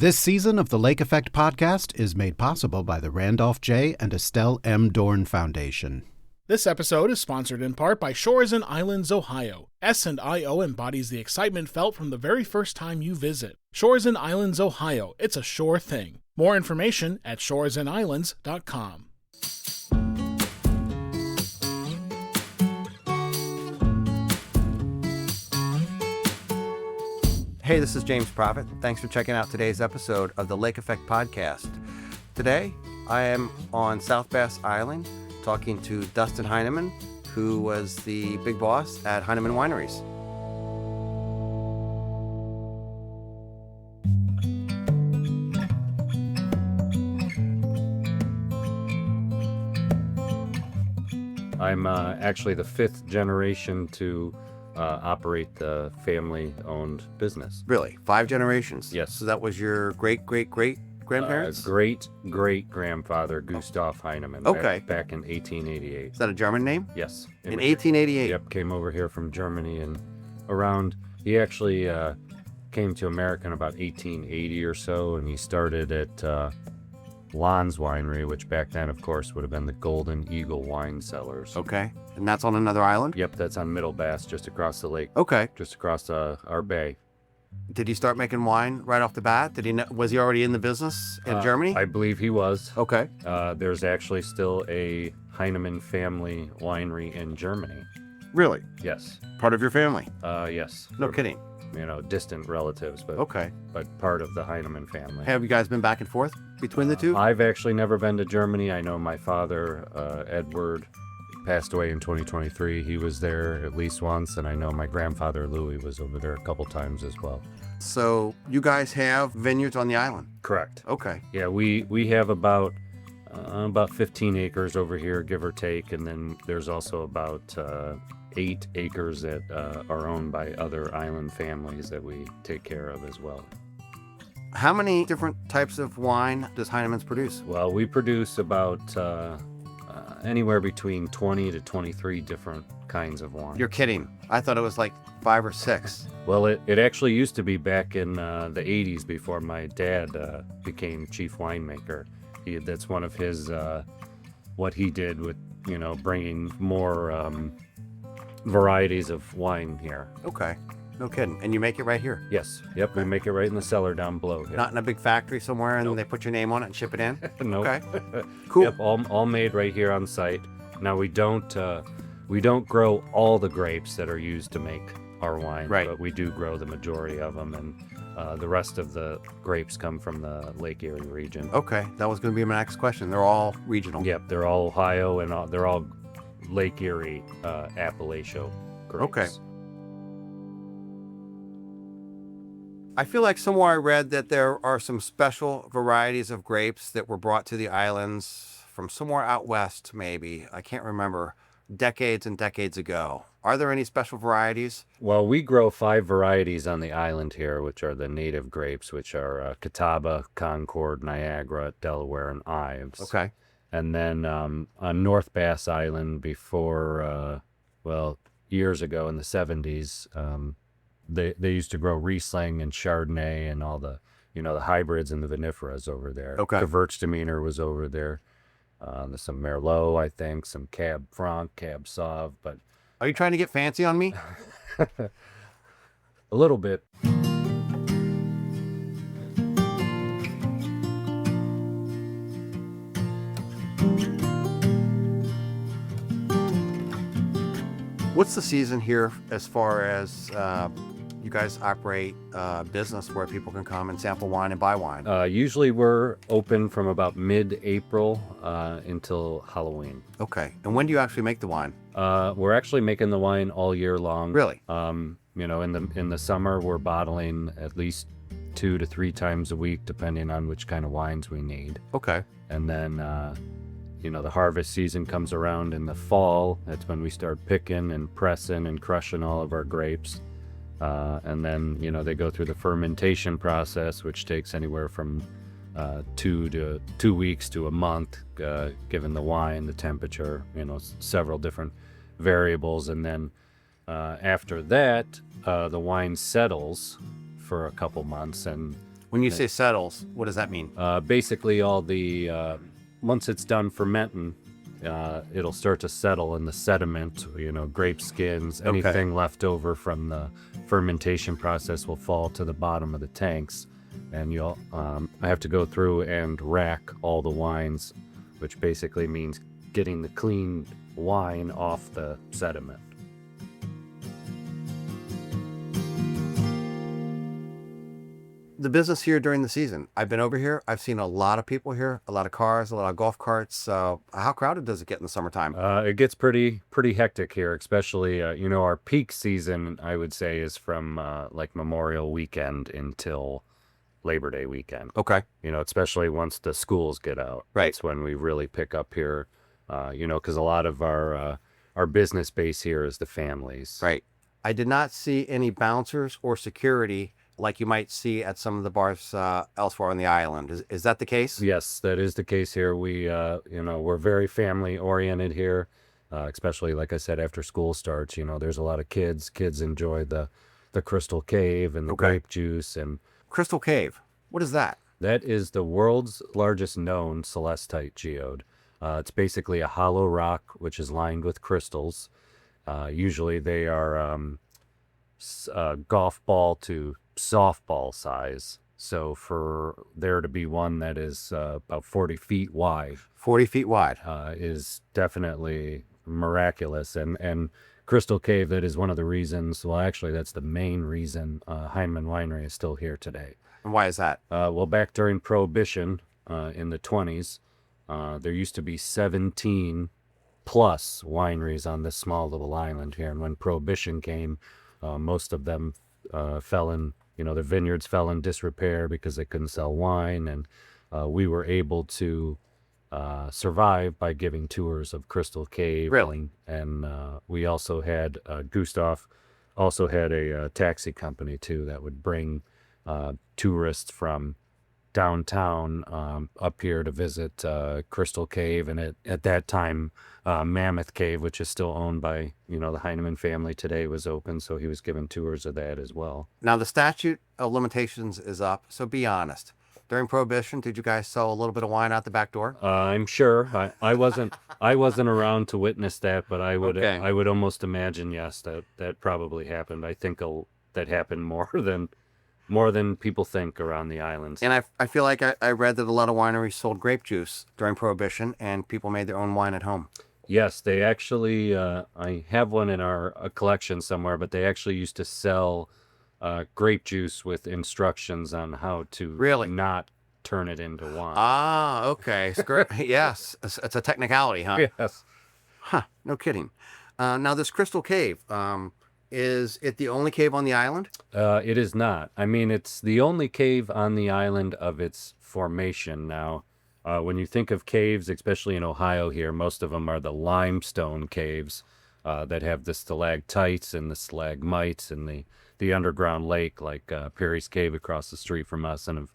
This season of the Lake Effect podcast is made possible by the Randolph J. and Estelle M. Dorn Foundation. This episode is sponsored in part by Shores and Islands, Ohio. S&IO embodies the excitement felt from the very first time you visit. Shores and Islands, Ohio. It's a sure thing. More information at shoresandislands.com. Hey, this is James Proffitt. Thanks for checking out today's episode of the Lake Effect podcast. Today, I am on South Bass Island talking to Dustin Heineman, who was the big boss at Heineman Wineries. I'm actually the fifth generation to operate the family-owned business. Really? 5 generations? Yes. So that was your great-great-great-grandparents? Great-great-grandfather Gustav Heineman. Okay. Back in 1888. Is that a German name? Yes. In 1888? Yep, came over here from Germany and around, he actually came to America in about 1880 or so, and he started at Lon's Winery, which back then, of course, would have been the Golden Eagle wine cellars. Okay. And that's on another island? Yep, that's on Middle Bass, just across the lake. Okay. Just across our bay. Did he start making wine right off the bat? Was he already in the business in Germany? I believe he was. Okay. There's actually still a Heineman family winery in Germany. Really? Yes. Part of your family? Yes. No kidding. You know, distant relatives, but Okay. but part of the Heineman family. Have you guys been back and forth between the two? I've actually never been to Germany. I know my father, Edward, passed away in 2023. He was there at least once, and I know my grandfather, Louis, was over there a couple times as well. So you guys have vineyards on the island? Correct. Okay. Yeah, we have about 15 acres over here, give or take, and then there's also about 8 acres that are owned by other island families that we take care of as well. How many different types of wine does Heineman's produce? Well, we produce about anywhere between 20 to 23 different kinds of wine. You're kidding. I thought it was like 5 or 6. Well, it actually used to be back in the 80s before my dad became chief winemaker. That's one of his, what he did with, bringing more varieties of wine here. Okay. No kidding. And you make it right here? Yes. Yep. We make it right in the cellar down below. Yep. Not in a big factory somewhere and Nope. they put your name on it and ship it in? Nope. Okay. Cool. Yep. All made right here on site. Now we don't grow all the grapes that are used to make our wine. Right. But we do grow the majority of them, and the rest of the grapes come from the Lake Erie region. Okay. That was going to be my next question. They're all regional. Yep. They're all Ohio, and they're all Lake Erie, Appalachia grapes. Okay. I feel like somewhere I read that there are some special varieties of grapes that were brought to the islands from somewhere out west, maybe. I can't remember. Decades and decades ago. Are there any special varieties? Well, we grow 5 varieties on the island here, which are the native grapes, which are Catawba, Concord, Niagara, Delaware, and Ives. Okay. And then on North Bass Island before, years ago in the 70s, they used to grow Riesling and Chardonnay and all the, the hybrids and the viniferas over there. Okay. Gewürztraminer was over there. There's some Merlot, I think, some Cab Franc, Cab Sauv, but... Are you trying to get fancy on me? A little bit. What's the season here as far as you guys operate business where people can come and sample wine and buy wine? Usually we're open from about mid-April until Halloween. Okay. And when do you actually make the wine? We're actually making the wine all year long. Really? In the summer we're bottling at least 2 to 3 times a week, depending on which kind of wines we need. Okay. And then the harvest season comes around in the fall. That's when we start picking and pressing and crushing all of our grapes. And then, they go through the fermentation process, which takes anywhere from 2 weeks to a month, given the wine, the temperature, several different variables. And then after that, the wine settles for a couple months, and When you say settles, what does that mean? Basically, all the once it's done fermenting, it'll start to settle in the sediment. Grape skins, anything left over from the fermentation process will fall to the bottom of the tanks, and I have to go through and rack all the wines, which basically means getting the clean wine off the sediment. The business here during the season. I've been over here. I've seen a lot of people here, a lot of cars, a lot of golf carts. How crowded does it get in the summertime? It gets pretty especially here, especially, our peak season, I would say, is from like Memorial Weekend until Labor Day weekend. Okay. Especially once the schools get out. Right. That's when we really pick up here, because a lot of our business base here is the families. Right. I did not see any bouncers or security like you might see at some of the bars elsewhere on the island. Is that the case? Yes, that is the case here. We, we're very family oriented here, especially, like I said, after school starts. There's a lot of kids. Kids enjoy the Crystal Cave and the grape juice. And Crystal Cave, what is that? that is the world's largest known celestite geode. It's basically a hollow rock which is lined with crystals. Usually they are golf ball to softball size. So for there to be one that is about 40 feet wide 40 feet wide. is definitely miraculous. And Crystal Cave, that is one of the reasons, well, actually, that's the main reason Heineman Winery is still here today. And why is that? Well, back during Prohibition in the 20s, there used to be 17 plus wineries on this small little island here. And when Prohibition came, most of them fell in, the vineyards fell in disrepair because they couldn't sell wine. And we were able to survive by giving tours of Crystal Cave. Really? And we also had, Gustav also had a taxi company too that would bring tourists from downtown up here to visit Crystal Cave, and at that time Mammoth Cave, which is still owned by the Heineman family today, was open, so he was given tours of that as well. Now, the statute of limitations is up, so be honest. During Prohibition, did you guys sell a little bit of wine out the back door? I'm sure. I wasn't around to witness that, but I would Okay. I would almost imagine, yes, that probably happened. I think that happened more than people think around the islands. And I feel like I read that a lot of wineries sold grape juice during Prohibition, and people made their own wine at home. Yes, they actually, I have one in our collection somewhere, but they actually used to sell grape juice with instructions on how to Really? not turn it into wine. Ah, okay. Yes, it's a technicality, huh? Yes. Huh, no kidding. Now, this Crystal Cave, is it the only cave on the island? It is not. I mean, it's the only cave on the island of its formation. Now, when you think of caves, especially in Ohio here, most of them are the limestone caves that have the stalactites and the stalagmites and the underground lake, like Perry's Cave across the street from us, and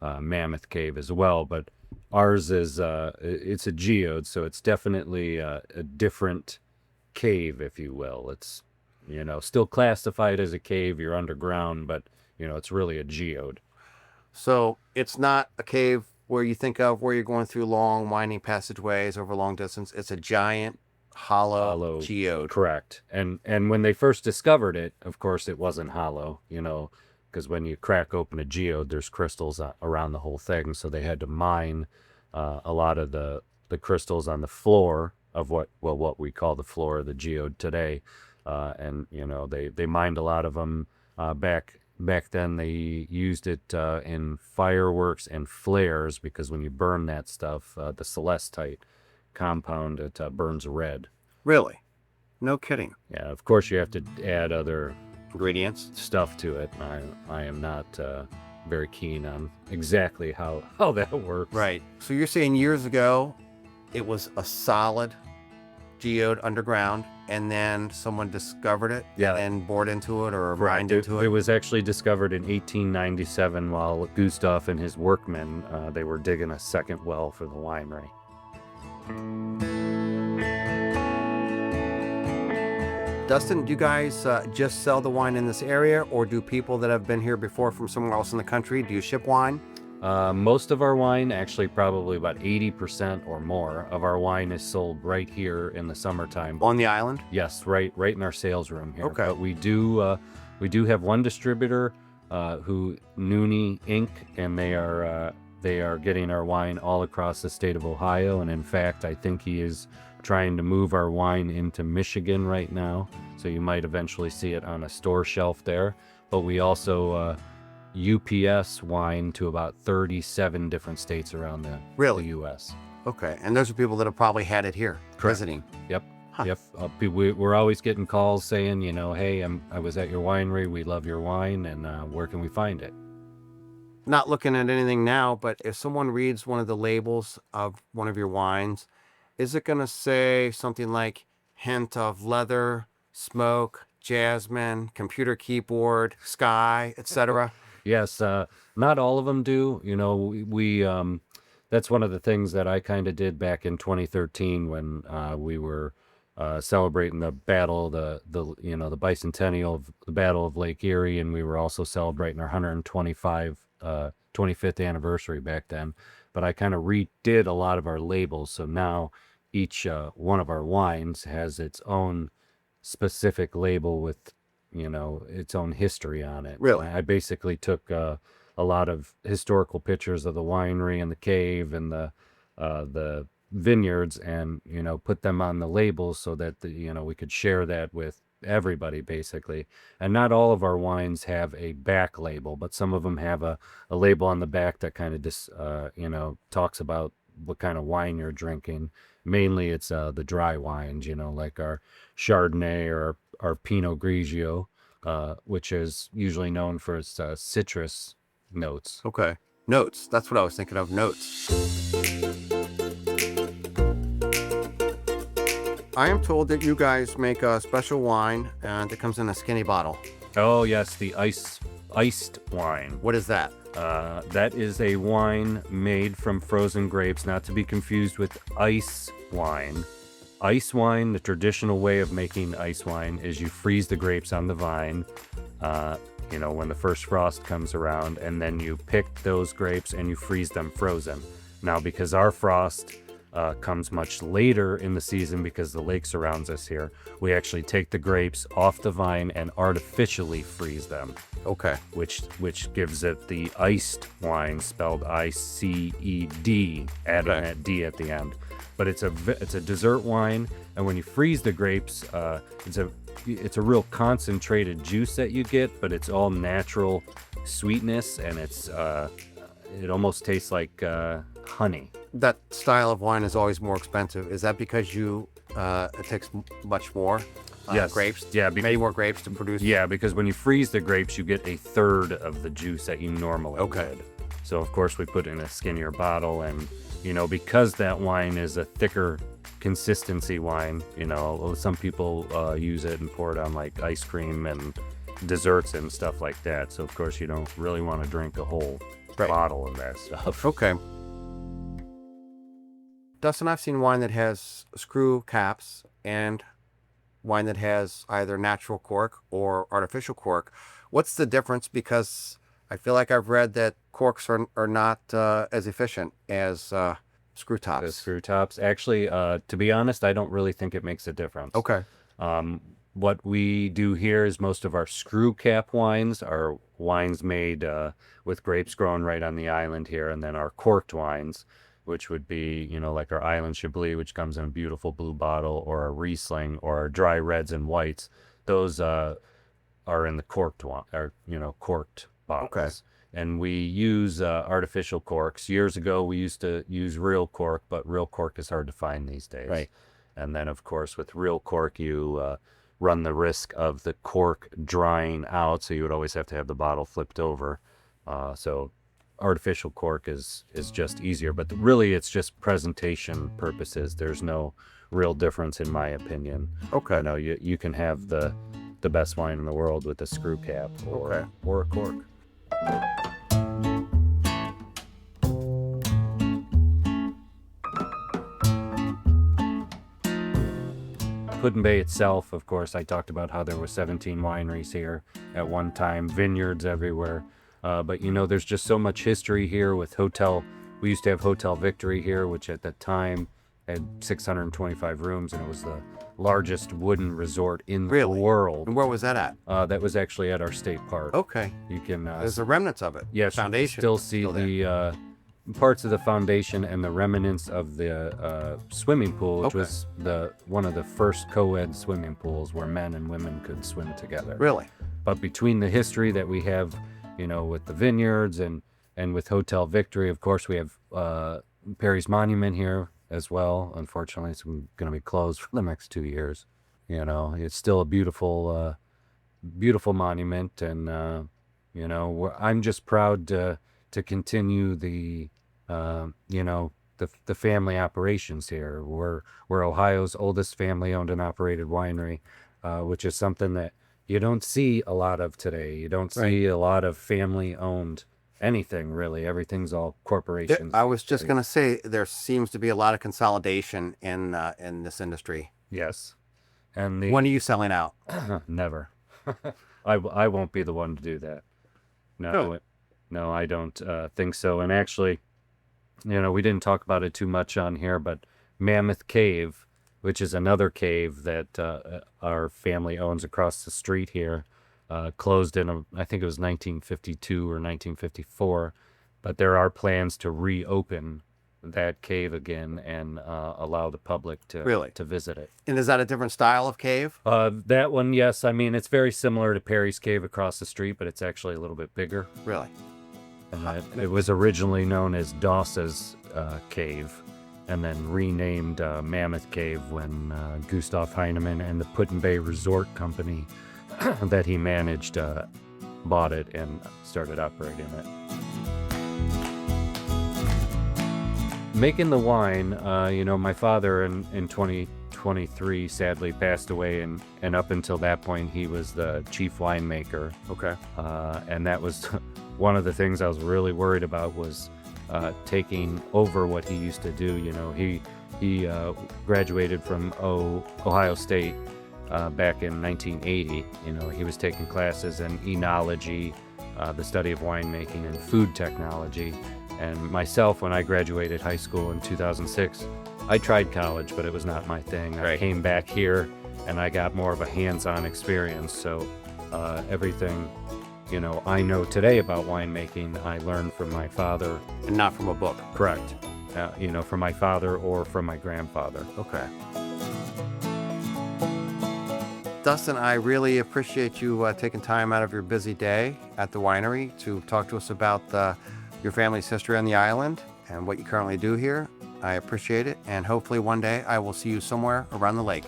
Mammoth Cave as well. But ours is it's a geode, so it's definitely a different cave, if you will. It's still classified as a cave. You're underground, but it's really a geode. So it's not a cave where you think of where you're going through long, winding passageways over long distance. It's a giant, hollow geode. Correct. And when they first discovered it, of course, it wasn't hollow, because when you crack open a geode, there's crystals around the whole thing. So they had to mine a lot of the crystals on the floor of what we call the floor of the geode today. And they mined a lot of them back then. They used it in fireworks and flares, because when you burn that stuff, the celestite compound, it burns red. Really? No kidding. Yeah, of course you have to add other Ingredients? stuff to it. I am not very keen on exactly how that works. Right. So you're saying years ago it was a solid geode underground, and then someone discovered it and bored into it or mined into It it? was actually discovered in 1897 while Gustav and his workmen, they were digging a second well for the winery. Dustin, do you guys just sell the wine in this area, or do people that have been here before from somewhere else in the country, do you ship wine? Most of our wine, actually probably about 80% or more of our wine is sold right here in the summertime. On the island? Yes, right in our sales room here. Okay. But we do have one distributor who Nooney Inc., and they are getting our wine all across the state of Ohio. And in fact, I think he is trying to move our wine into Michigan right now. So you might eventually see it on a store shelf there. But we also UPS wine to about 37 different states around the U.S. Okay. And those are people that have probably had it here, Correct. visiting. Yep. Huh. Yep. We're always getting calls saying, hey, I was at your winery. We love your wine, and where can we find it? Not looking at anything now, but if someone reads one of the labels of one of your wines, is it going to say something like hint of leather, smoke, jasmine, computer keyboard, sky, etc.? Yes. Not all of them do. We that's one of the things that I kind of did back in 2013 when we were celebrating the battle, the bicentennial of the Battle of Lake Erie, and we were also celebrating our 25th anniversary back then. But I kind of redid a lot of our labels, so now each one of our wines has its own specific label with its own history on it. Really? I basically took a lot of historical pictures of the winery and the cave and the vineyards, and put them on the labels so that we could share that with everybody basically. And not all of our wines have a back label, but some of them have a label on the back that kind of just talks about what kind of wine you're drinking. Mainly it's the dry wines, like our Chardonnay or our Pinot Grigio, which is usually known for its citrus notes. Okay. Notes. That's what I was thinking of. Notes. I am told that you guys make a special wine that comes in a skinny bottle. Oh yes, the iced wine. What is that? That is a wine made from frozen grapes, not to be confused with ice wine. Ice wine, the traditional way of making ice wine is you freeze the grapes on the vine, when the first frost comes around, and then you pick those grapes and you freeze them frozen. Now, because our frost comes much later in the season because the lake surrounds us here, we actually take the grapes off the vine and artificially freeze them. Okay. Which gives it the iced wine, spelled I-C-E-D, adding that D at the end. But it's a dessert wine, and when you freeze the grapes, it's a real concentrated juice that you get, but it's all natural sweetness, and it almost tastes like honey. That style of wine is always more expensive. Is that because it takes much more grapes? Yeah, many more grapes to produce? Yeah, because when you freeze the grapes, you get a third of the juice that you normally would. So, of course, we put it in a skinnier bottle, and, because that wine is a thicker consistency wine, some people use it and pour it on, like, ice cream and desserts and stuff like that. So, of course, you don't really want to drink a whole bottle of that stuff. Okay. Dustin, I've seen wine that has screw caps and wine that has either natural cork or artificial cork. What's the difference? Because I feel like I've read that corks are not as efficient as screw tops. The screw tops. Actually, to be honest, I don't really think it makes a difference. Okay. What we do here is most of our screw cap wines are wines made with grapes grown right on the island here, and then our corked wines, which would be, like our Island Chablis, which comes in a beautiful blue bottle, or a Riesling, or our dry reds and whites. Those are in the corked bottles. Okay. And we use artificial corks. Years ago, we used to use real cork, but real cork is hard to find these days. Right. And then, of course, with real cork, you run the risk of the cork drying out, so you would always have to have the bottle flipped over. So artificial cork is just easier, but really it's just presentation purposes. There's no real difference in my opinion. Okay. You can have the best wine in the world with a screw cap or a cork. Put-in-Bay itself, of course, I talked about how there were 17 wineries here at one time, vineyards everywhere. But, there's just so much history here with we used to have Hotel Victory here, which at the time had 625 rooms, and it was the largest wooden resort in the world. And where was that at? That was actually at our state park. Okay. You can... There's the remnants of it. Yes, foundation. Still see the parts of the foundation and the remnants of the swimming pool, which was one of the first co-ed swimming pools where men and women could swim together. Really? But between the history that we have, with the vineyards and with Hotel Victory, of course, we have Perry's Monument here as well. Unfortunately, it's going to be closed for the next 2 years. It's still a beautiful monument, and I'm just proud to continue the family operations here. We're Ohio's oldest family-owned and operated winery, which is something that you don't see a lot of today. You don't see a lot of family-owned anything, really. Everything's all corporations. I was just going to say, there seems to be a lot of consolidation in this industry. Yes. And when are you selling out? Never. I won't be the one to do that. No, I don't think so. And actually, we didn't talk about it too much on here, but Mammoth Cave, which is another cave that our family owns across the street here, closed in, I think it was 1952 or 1954, but there are plans to reopen that cave again and allow the public to visit it. And is that a different style of cave? That one, yes. I mean, it's very similar to Perry's Cave across the street, but it's actually a little bit bigger. Really? And it was originally known as Doss's Cave, and then renamed Mammoth Cave when Gustav Heineman and the Put-in-Bay Resort Company that he managed bought it and started operating it. Making the wine, my father in 2023 sadly passed away, and up until that point he was the chief winemaker. Okay. And that was one of the things I was really worried about, was taking over what he used to do. He graduated from Ohio State back in 1980. He was taking classes in enology, the study of winemaking, and food technology. And myself, when I graduated high school in 2006, I tried college, but it was not my thing. I came back here and I got more of a hands-on experience. So everything, I know today about winemaking, I learned from my father. And not from a book. Correct. From my father or from my grandfather. Okay. Dustin, I really appreciate you taking time out of your busy day at the winery to talk to us about your family's history on the island and what you currently do here. I appreciate it, and hopefully one day I will see you somewhere around the lake.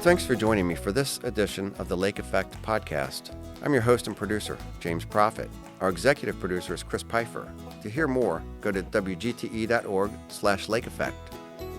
Thanks for joining me for this edition of the Lake Effect podcast. I'm your host and producer, James Proffitt. Our executive producer is Chris Pfeiffer. To hear more, go to wgte.org/lakeeffect.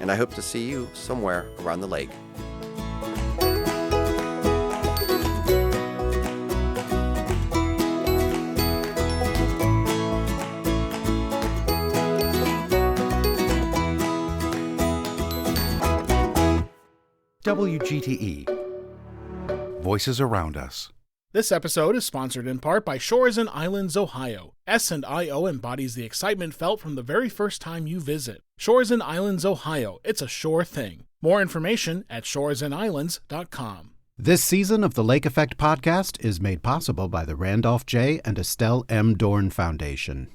And I hope to see you somewhere around the lake. WGTE. Voices around us. This episode is sponsored in part by Shores and Islands, Ohio. S&IO embodies the excitement felt from the very first time you visit. Shores and Islands, Ohio. It's a sure thing. More information at shoresandislands.com. This season of the Lake Effect podcast is made possible by the Randolph J. and Estelle M. Dorn Foundation.